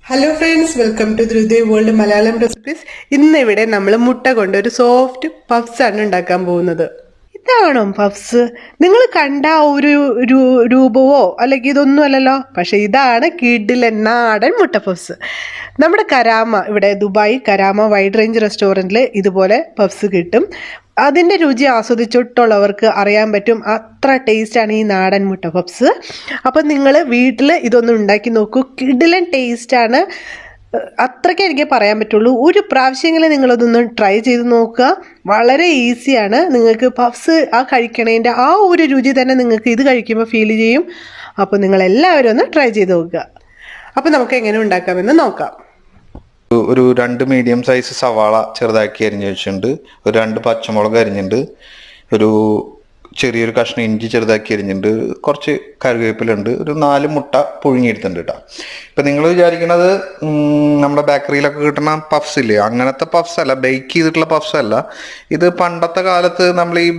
Hello friends, welcome to the World Malayalam Recipes. ഇന്ന് ഇവിടെ നമ്മൾ മുട്ട കൊണ്ട് ഒരു സോഫ്റ്റ് പഫ്സ് ആണ് ഉണ്ടാക്കാൻ പോകുന്നത്. ഇതാണോ പഫ്സ്? നിങ്ങൾ കണ്ട ഒരു രൂപവോ അല്ലെങ്കിൽ ഇതൊന്നും അല്ലല്ലോ. പക്ഷെ ഇതാണ് കിഡിലൻ നാടൻ മുട്ട പഫ്സ്. നമ്മുടെ കരാമ ഇവിടെ ദുബായ് കരാമ വൈഡ് റേഞ്ച് റെസ്റ്റോറൻറ്റിൽ ഇതുപോലെ പഫ്സ് കിട്ടും. അതിൻ്റെ രുചി ആസ്വദിച്ചിട്ടുള്ളവർക്ക് അറിയാൻ പറ്റും അത്ര ടേസ്റ്റാണ് ഈ നാടൻ മുട്ട പപ്സ്. അപ്പം നിങ്ങൾ വീട്ടിൽ ഇതൊന്ന് ഉണ്ടാക്കി നോക്കൂ. കിടിലൻ ടേസ്റ്റാണ്. അത്രയ്ക്ക് എനിക്ക് പറയാൻ പറ്റുള്ളൂ. ഒരു പ്രാവശ്യമെങ്കിലും നിങ്ങളതൊന്ന് ട്രൈ ചെയ്ത് നോക്കുക. വളരെ ഈസിയാണ്. നിങ്ങൾക്ക് പഫ്സ് കഴിക്കണതിൻ്റെ ആ ഒരു രുചി തന്നെ നിങ്ങൾക്ക് ഇത് കഴിക്കുമ്പോൾ ഫീൽ ചെയ്യും. അപ്പോൾ നിങ്ങളെല്ലാവരും ഒന്ന് ട്രൈ ചെയ്ത് നോക്കുക. അപ്പോൾ നമുക്ക് എങ്ങനെ ഉണ്ടാക്കാമെന്ന് നോക്കാം. ഒരു 2 മീഡിയം സൈസ് സവാള ചെറുതാക്കി അരിഞ്ഞ് വെച്ചിട്ടുണ്ട്. ഒരു 2 പച്ചമുളക് അരിഞ്ഞിട്ടുണ്ട്. ഒരു ചെറിയൊരു കഷ്ണം ഇഞ്ചി ചെറുതാക്കി അരിഞ്ഞിട്ടുണ്ട്. കുറച്ച് കറിവേപ്പിലുണ്ട്. ഒരു 4 മുട്ട പുഴുങ്ങിയെടുത്തിട്ടുണ്ട് കേട്ടോ. ഇപ്പം നിങ്ങൾ വിചാരിക്കുന്നത് നമ്മുടെ ബേക്കറിയിലൊക്കെ കിട്ടുന്ന പഫ്സ് ഇല്ലേ, അങ്ങനത്തെ പഫ്സ് അല്ല, ബേക്ക് ചെയ്തിട്ടുള്ള പഫ്സ് അല്ല. ഇത് പണ്ടത്തെ കാലത്ത് നമ്മൾ ഈ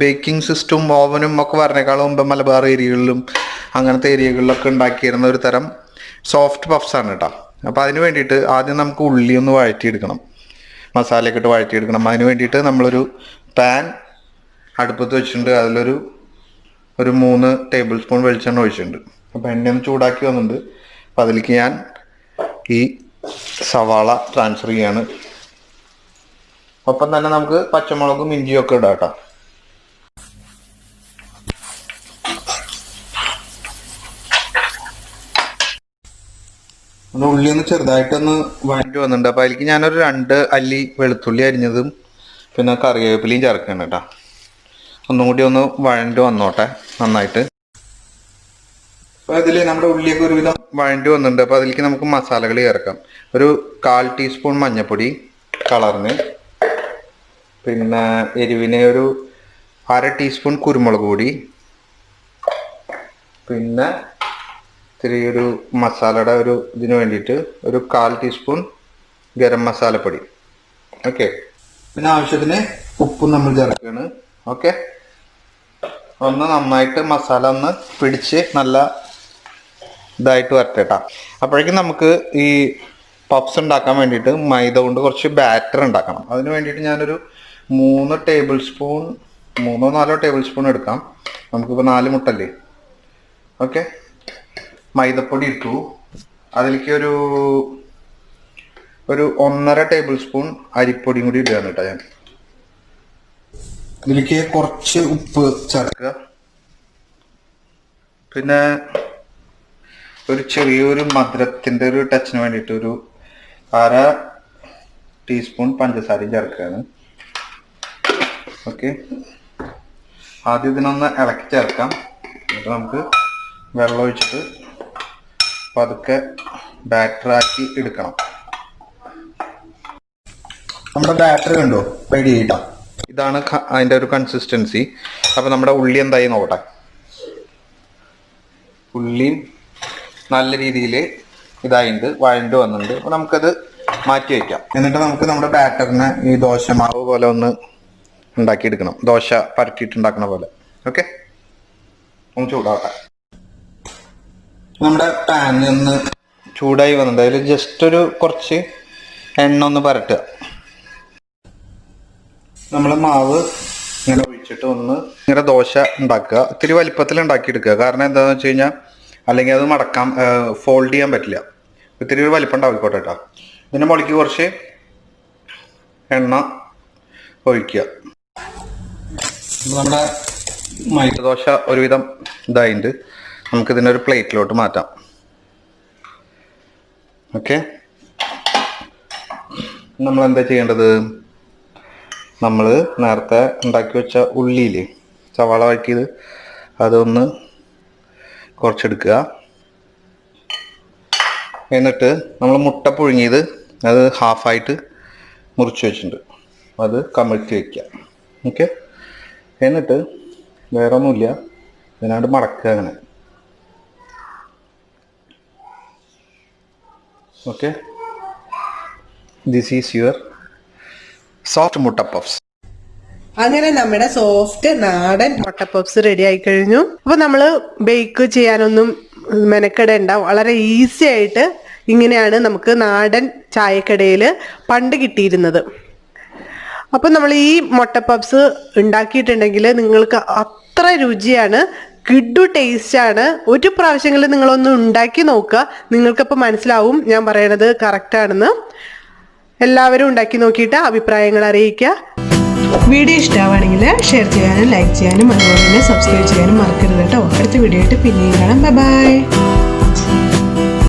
ബേക്കിംഗ് സിസ്റ്റവും ഓവനും ഒക്കെ വരണേക്കാളും മുമ്പ് മലബാർ ഏരിയകളിലും അങ്ങനത്തെ ഏരിയകളിലൊക്കെ ഉണ്ടാക്കിയിരുന്ന ഒരു തരം സോഫ്റ്റ് പഫ്സ് ആണ് കേട്ടോ. അപ്പോൾ അതിന് വേണ്ടിയിട്ട് ആദ്യം നമുക്ക് ഉള്ളി ഒന്ന് വഴറ്റിയെടുക്കണം. മസാലയൊക്കെ ഇട്ട് വഴറ്റിയെടുക്കണം. അതിന് വേണ്ടിയിട്ട് നമ്മളൊരു പാൻ അടുപ്പത്ത് വെച്ചിട്ടുണ്ട്. അതിലൊരു 3 ടേബിൾ സ്പൂൺ വെളിച്ചെണ്ണ ഒഴിച്ചിട്ടുണ്ട്. അപ്പോൾ എണ്ണ ഒന്ന് ചൂടാക്കി വന്നിട്ടുണ്ട്. അപ്പോൾ അതിലേക്ക് ഞാൻ ഈ സവാള ട്രാൻസ്ഫർ ചെയ്യാണ്. ഒപ്പം തന്നെ നമുക്ക് പച്ചമുളകും ഇഞ്ചിയും ഒക്കെ ഇടാം കേട്ടോ. ഉള്ളി ഒന്ന് ചെറുതായിട്ടൊന്ന് വഴറ്റി വന്നിട്ടുണ്ട്. അപ്പോൾ അതിലേക്ക് ഞാനൊരു 2 അല്ലി വെളുത്തുള്ളി അരിഞ്ഞതും പിന്നെ കറിവേപ്പിലയും ചേർക്കണം കേട്ടോ. ഒന്നും കൂടി ഒന്ന് വഴണ്ടി വന്നോട്ടെ നന്നായിട്ട്. അപ്പോൾ അതിൽ നമ്മുടെ ഉള്ളിയൊക്കെ ഒരുവിധം വഴണ്ടി വന്നിട്ടുണ്ട്. അപ്പോൾ അതിലേക്ക് നമുക്ക് മസാലകൾ ചേർക്കാം. ഒരു 1/4 ടീസ്പൂൺ മഞ്ഞൾപ്പൊടി കളറിന്, പിന്നെ എരിവിന് ഒരു 1/2 ടീസ്പൂൺ കുരുമുളക് പൊടി, പിന്നെ ഇത്തിരി ഒരു മസാലയുടെ ഒരു ഇതിന് വേണ്ടിയിട്ട് ഒരു 1/4 ടീസ്പൂൺ ഗരം മസാലപ്പൊടി. ഓക്കെ, പിന്നെ ആവശ്യത്തിന് ഉപ്പും നമ്മൾ ചേർക്കുകയാണ്. ഓക്കെ, ഒന്ന് നന്നായിട്ട് മസാല ഒന്ന് പിടിച്ച് നല്ല ഇതായിട്ട് വരട്ടെട്ടാ. അപ്പോഴേക്കും നമുക്ക് ഈ പഫ്സ് ഉണ്ടാക്കാൻ വേണ്ടിയിട്ട് മൈദ കൊണ്ട് കുറച്ച് ബാറ്റർ ഉണ്ടാക്കണം. അതിന് വേണ്ടിയിട്ട് ഞാനൊരു 3 ടേബിൾ സ്പൂൺ 3-4 ടേബിൾ സ്പൂൺ എടുക്കാം. നമുക്കിപ്പോൾ 4 മുട്ടല്ലേ. ഓക്കെ, മൈദപ്പൊടി ഇട്ടു. അതിലേക്ക് ഒരു 1.5 ടേബിൾ സ്പൂൺ അരിപ്പൊടിയും കൂടി ഇടുകയാണ് കേട്ടോ ഞാൻ. ഇതിലേക്ക് കുറച്ച് ഉപ്പ് ചേർക്കുക. പിന്നെ ഒരു ചെറിയൊരു മധുരത്തിൻ്റെ ഒരു ടച്ചിന് വേണ്ടിയിട്ട് ഒരു 1/2 ടീസ്പൂൺ പഞ്ചസാരയും ചേർക്കുകയാണ്. ഓക്കെ, ആദ്യം ഇതിനൊന്ന് ഇളക്കി ചേർക്കാം. എന്നിട്ട് നമുക്ക് വെള്ളം ഒഴിച്ചിട്ട് പതുക്കെ ബാറ്ററാക്കി എടുക്കണം. നമ്മുടെ ബാറ്റർ കണ്ടോ, റെഡി ആയിട്ടാ. ഇതാണ് അതിൻ്റെ ഒരു കൺസിസ്റ്റൻസി. അപ്പോൾ നമ്മുടെ ഉള്ളി എന്തായി നോക്കട്ടെ. ഉള്ളിയും നല്ല രീതിയിൽ ഇതായിട്ടുണ്ട്, വഴണ്ട് വന്നിട്ടുണ്ട്. അപ്പോൾ നമുക്കത് മാറ്റി വയ്ക്കാം. എന്നിട്ട് നമുക്ക് നമ്മുടെ ബാറ്ററിനെ ഈ ദോശമാവ് പോലെ ഒന്ന് ഉണ്ടാക്കിയെടുക്കണം. ദോശ പരട്ടിയിട്ടുണ്ടാക്കണ പോലെ. ഓക്കെ, ഒന്ന് ചൂടാവട്ടെ. നമ്മുടെ പാനിൽ ഒന്ന് ചൂടായി വന്നിട്ട് അതിൽ ജസ്റ്റ് ഒരു കുറച്ച് എണ്ണ ഒന്ന് പരട്ടുക. നമ്മൾ മാവ് ഇങ്ങനെ ഒഴിച്ചിട്ട് ഒന്ന് ഇങ്ങനെ ദോശ ഉണ്ടാക്കുക. ഇത്തിരി വലിപ്പത്തിൽ ഉണ്ടാക്കിയെടുക്കുക. കാരണം എന്താണെന്ന് വെച്ച് കഴിഞ്ഞാൽ അല്ലെങ്കിൽ അത് മടക്കാം, ഫോൾഡ് ചെയ്യാൻ പറ്റില്ല. ഇത്തിരി ഒരു വലിപ്പം ഉണ്ടാക്കിക്കോട്ടെ കേട്ടോ. ഇതിൻ്റെ മുകളിലേക്ക് കുറച്ച് എണ്ണ ഒഴിക്കുക. നമ്മുടെ മൈദ ദോശ ഒരുവിധം ഇതായിട്ടുണ്ട്. നമുക്കിതിനൊരു പ്ലേറ്റിലോട്ട് മാറ്റാം. ഓക്കെ, നമ്മൾ എന്താ ചെയ്യേണ്ടത്, നമ്മൾ നേരത്തെ ഉണ്ടാക്കി വെച്ച ഉള്ളിയില്ലേ, സവാള വഴറ്റിയത്, അതൊന്ന് കുറച്ചെടുക്കുക. എന്നിട്ട് നമ്മൾ മുട്ട പുഴുങ്ങിയത് അത് ഹാഫായിട്ട് മുറിച്ച് വെച്ചിട്ടുണ്ട്, അത് കമിഴ്ത്തി വയ്ക്കുക. ഓക്കെ, എന്നിട്ട് വേറെ ഒന്നുമില്ല, ഇതിനായിട്ട് മടക്കുക അങ്ങനെ. Okay, this is your soft മുട്ട പഫ്സ്. അങ്ങനെ നമ്മുടെ സോഫ്റ്റ് നാടൻ മുട്ട പഫ്സ് റെഡി ആയി കഴിഞ്ഞു. അപ്പോൾ നമ്മൾ ബേക്ക് ചെയ്യാനൊന്നും മെനക്കെടേണ്ട. വളരെ ഈസി ആയിട്ട് ഇങ്ങനെയാണ് നമുക്ക് നാടൻ ചായക്കടയിൽ പണ്ട് കിട്ടിയിരുന്നത്. അപ്പം നമ്മൾ ഈ മുട്ട പപ്സ് ഉണ്ടാക്കിയിട്ടുണ്ടെങ്കിൽ നിങ്ങൾക്ക് അത്ര രുചിയാണ്, കിഡു ടേസ്റ്റാണ്. ഒരു പ്രാവശ്യങ്ങളിൽ നിങ്ങളൊന്ന് ഉണ്ടാക്കി നോക്കുക, നിങ്ങൾക്കപ്പോൾ മനസ്സിലാവും ഞാൻ പറയണത് കറക്റ്റാണെന്ന്. എല്ലാവരും ഉണ്ടാക്കി നോക്കിയിട്ട് അഭിപ്രായങ്ങൾ അറിയിക്കുക. വീഡിയോ ഇഷ്ടമാവുകയാണെങ്കിൽ ഷെയർ ചെയ്യാനും ലൈക്ക് ചെയ്യാനും അതുപോലെ തന്നെ സബ്സ്ക്രൈബ് ചെയ്യാനും മറക്കരുത് കേട്ടോ. അടുത്ത വീഡിയോ ആയിട്ട് പിന്നെയും കാണാം. Bye bye.